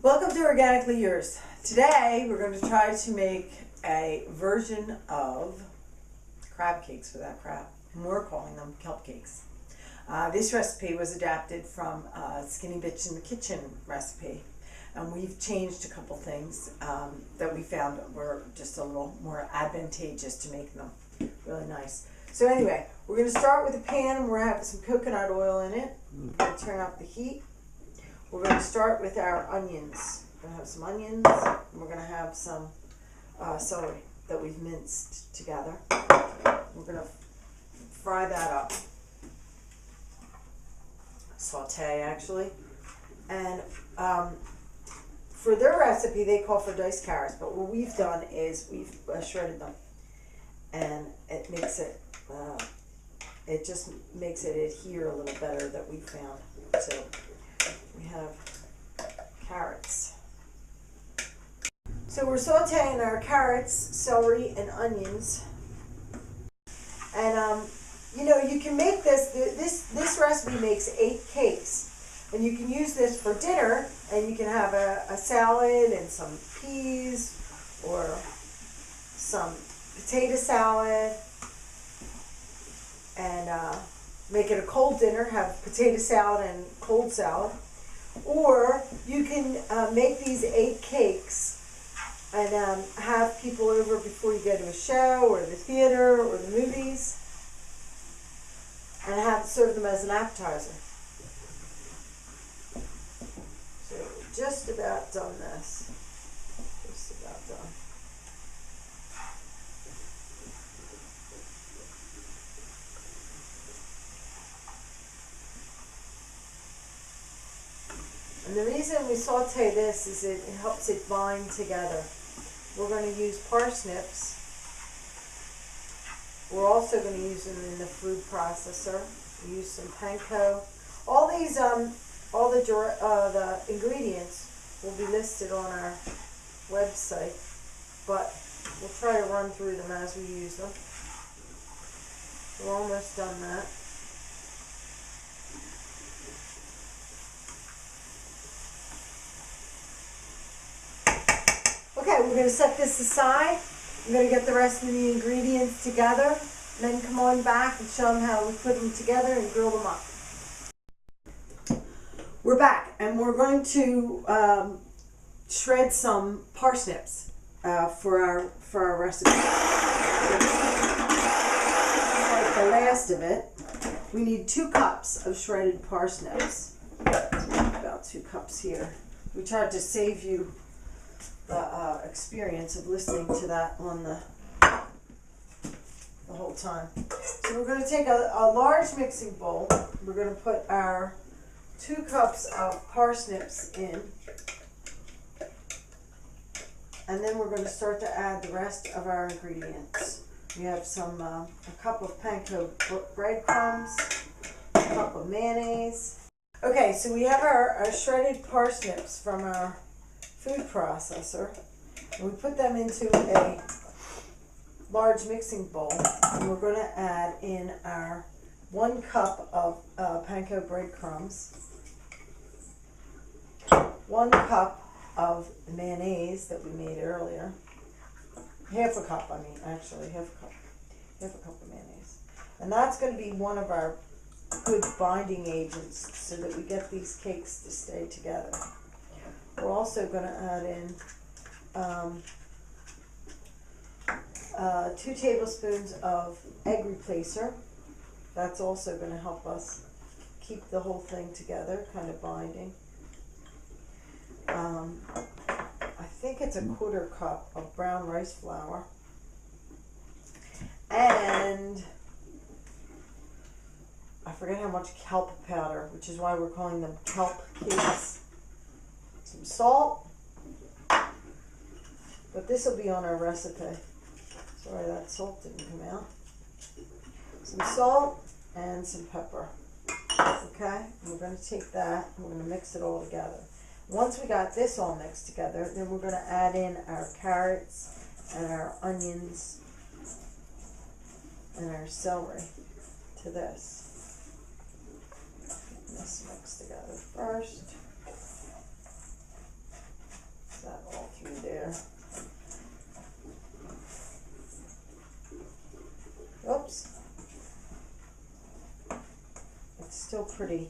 Welcome to Organically Yours. Today we're going to try to make a version of crab cakes without crab, and we're calling them kelp cakes. This recipe was adapted from Skinny Bitch in the Kitchen recipe, and we've changed a couple things that we found were just a little more advantageous to make them really nice. So anyway, we're going to start with a pan, and we're going to have some coconut oil in it. We're going to turn up the heat. We're going to start with our onions. We're going to have some onions, and we're going to have some celery that we've minced together. We're going to fry that up. Saute, actually. And for their recipe, they call for diced carrots, but what we've done is we've shredded them. And it makes it, it just makes it adhere a little better that we found. So we have carrots. So we're sauteing our carrots, celery, and onions. And you know, you can make this recipe makes 8 cakes. And you can use this for dinner, and you can have a salad and some peas or some potato salad, and make it a cold dinner, have potato salad and cold salad. Or you can make these 8 cakes and have people over before you go to a show or the theater or the movies, and serve them as an appetizer. So we're just about done this. Just about done. And the reason we saute this is it helps it bind together. We're going to use parsnips. We're also going to use them in the food processor. We use some panko. All these, all the ingredients will be listed on our website, but we'll try to run through them as we use them. We're almost done that. Okay, we're going to set this aside. I'm going to get the rest of the ingredients together, and then come on back and show them how we put them together and grill them up. We're back, and we're going to shred some parsnips for our recipe. Like the last of it, we need 2 cups of shredded parsnips. About 2 cups here. We tried to save you the experience of listening to that on the whole time. So we're going to take a large mixing bowl. We're going to put our 2 cups of parsnips in, and then we're going to start to add the rest of our ingredients. We have a cup of panko breadcrumbs, a cup of mayonnaise. Okay, so we have our shredded parsnips from our food processor, and we put them into a large mixing bowl, and we're going to add in our 1 cup of panko breadcrumbs, 1 cup of the mayonnaise that we made earlier, half a cup of mayonnaise, and that's going to be one of our good binding agents so that we get these cakes to stay together. We're also going to add in 2 tablespoons of egg replacer. That's also going to help us keep the whole thing together, kind of binding. I think it's a 1/4 cup of brown rice flour. And I forget how much kelp powder, which is why we're calling them kelp cakes. Some salt, but this will be on our recipe. Sorry, that salt didn't come out. Some salt and some pepper. Okay, we're going to take that and we're going to mix it all together. Once we got this all mixed together, then we're going to add in our carrots and our onions and our celery to this. Get this mixed together first. still pretty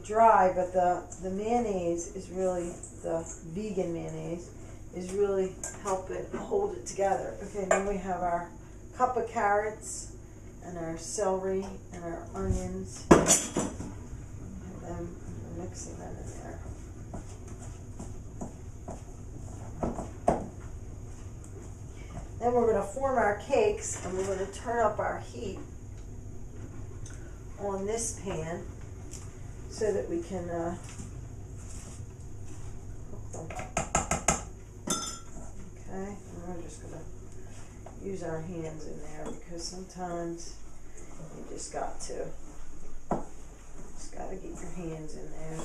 dry, but the mayonnaise is really, the vegan mayonnaise is really helping hold it together. Okay, then we have our cup of carrots and our celery and our onions. And then we're mixing them in there. Then we're going to form our cakes, and we're going to turn up our heat on this pan so that we can cook them. Okay, and we're just going to use our hands in there because sometimes you just got to get your hands in there.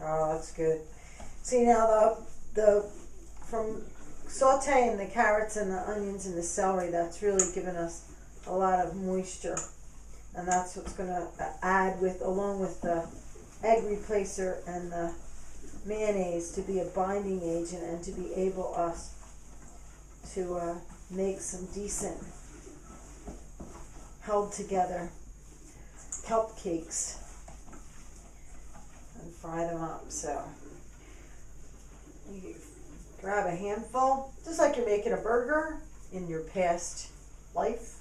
Oh, that's good. See, now from sauteing the carrots and the onions and the celery, that's really given us a lot of moisture, and that's what's going to add along with the egg replacer and the mayonnaise to be a binding agent and to be able to make some decent held together kelp cakes and fry them up. So you grab a handful, just like you're making a burger in your past life.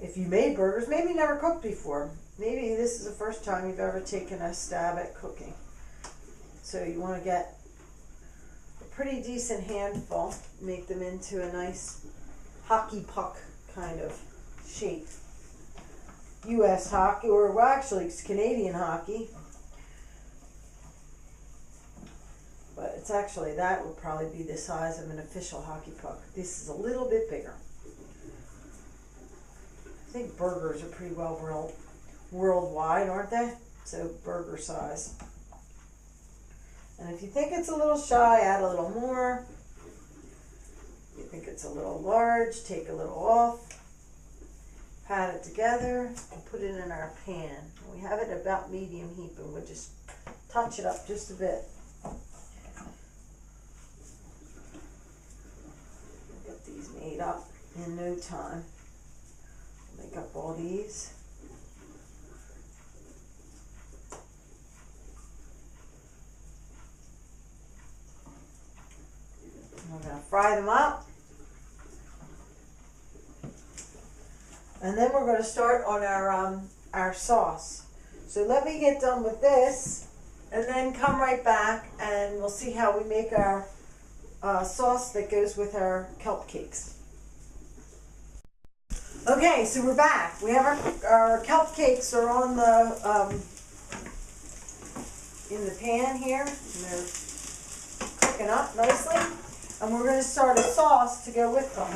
If you made burgers, maybe you never cooked before. Maybe this is the first time you've ever taken a stab at cooking. So you want to get a pretty decent handful, make them into a nice hockey puck kind of shape. U.S. hockey, or well, actually it's Canadian hockey. But it's actually, that would probably be the size of an official hockey puck. This is a little bit bigger. I think burgers are pretty well worldwide, aren't they? So burger size. And if you think it's a little shy, add a little more. If you think it's a little large, take a little off. Pat it together and put it in our pan. We have it about medium heat, but we'll just touch it up just a bit. Get these made up in no time. Make up all these. And we're going to fry them up. And then we're going to start on our sauce. So let me get done with this and then come right back and we'll see how we make our sauce that goes with our kelp cakes. Okay, so we're back. We have our kelp cakes are on the in the pan here, and they're cooking up nicely. And we're going to start a sauce to go with them.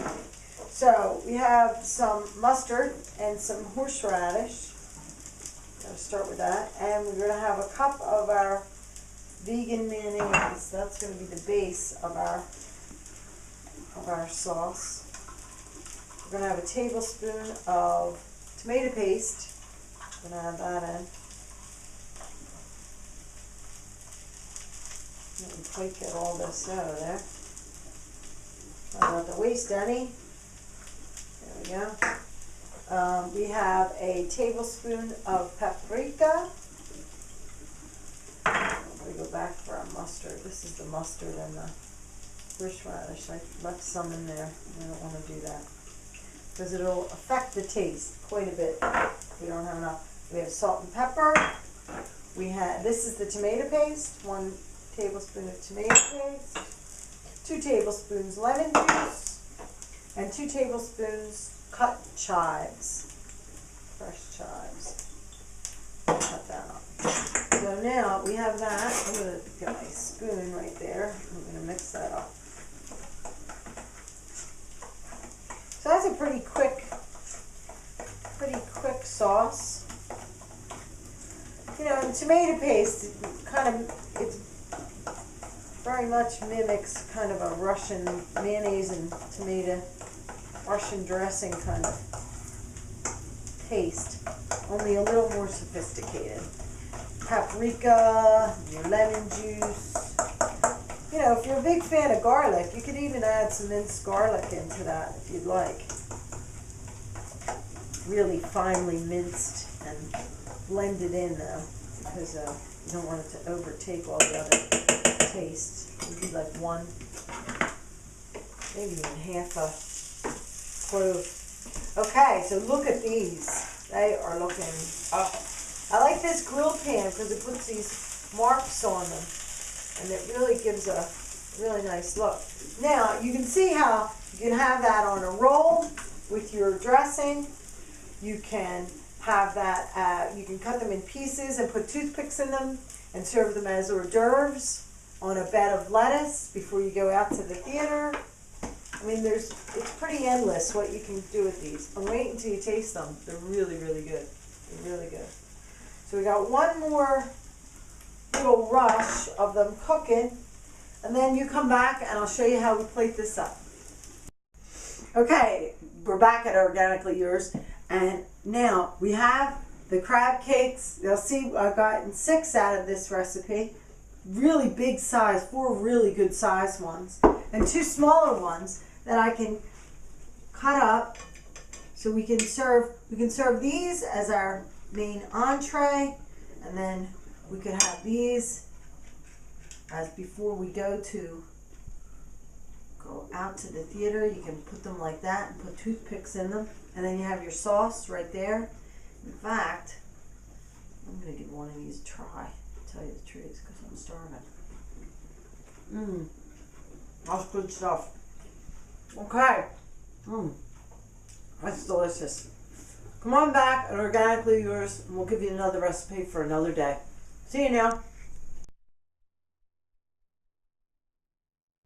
So we have some mustard and some horseradish. Gotta start with that, and we're going to have a cup of our vegan mayonnaise. That's going to be the base of our sauce. We're going to have a tablespoon of tomato paste. I'm going to add that in. Let me quite get all this out of there. I don't have to waste any. There we go. We have a tablespoon of paprika. I'm going to go back for our mustard. This is the mustard and the horseradish. I left some in there. I don't want to do that, because it'll affect the taste quite a bit if we don't have enough. We have salt and pepper. This is the tomato paste, 1 tablespoon of tomato paste, 2 tablespoons lemon juice, and 2 tablespoons cut chives, fresh chives. Cut that up. So now we have that. I'm going to get my spoon right there. I'm going to mix that up. So that's a pretty quick sauce. You know, and tomato paste, it's very much mimics kind of a Russian mayonnaise and tomato, Russian dressing kind of taste, only a little more sophisticated. Paprika, your lemon juice. You know, if you're a big fan of garlic, you could even add some minced garlic into that if you'd like. Really finely minced and blended in though, because you don't want it to overtake all the other tastes. Maybe like one, maybe even half a clove. Okay, so look at these. They are looking, I like this grill pan because it puts these marks on them and it really gives a really nice look. Now, you can see how you can have that on a roll with your dressing. You can have that, you can cut them in pieces and put toothpicks in them and serve them as hors d'oeuvres on a bed of lettuce before you go out to the theater. I mean, it's pretty endless what you can do with these. And wait until you taste them. They're really, really good. They're really good. So we got one more little rush of them cooking, and then you come back and I'll show you how we plate this up. Okay, we're back at Organically Yours, and now we have the crab cakes. You'll see I've gotten 6 out of this recipe. Really big size, 4 really good size ones, and 2 smaller ones that I can cut up so we can serve these as our main entree, and then we could have these as before we go out to the theater. You can put them like that and put toothpicks in them, and then you have your sauce right there. In fact, I'm going to give one of these a try, to tell you the truth, because I'm starving. That's good stuff. Okay. That's delicious. Come on back at Organically Yours, and we'll give you another recipe for another day. See you now.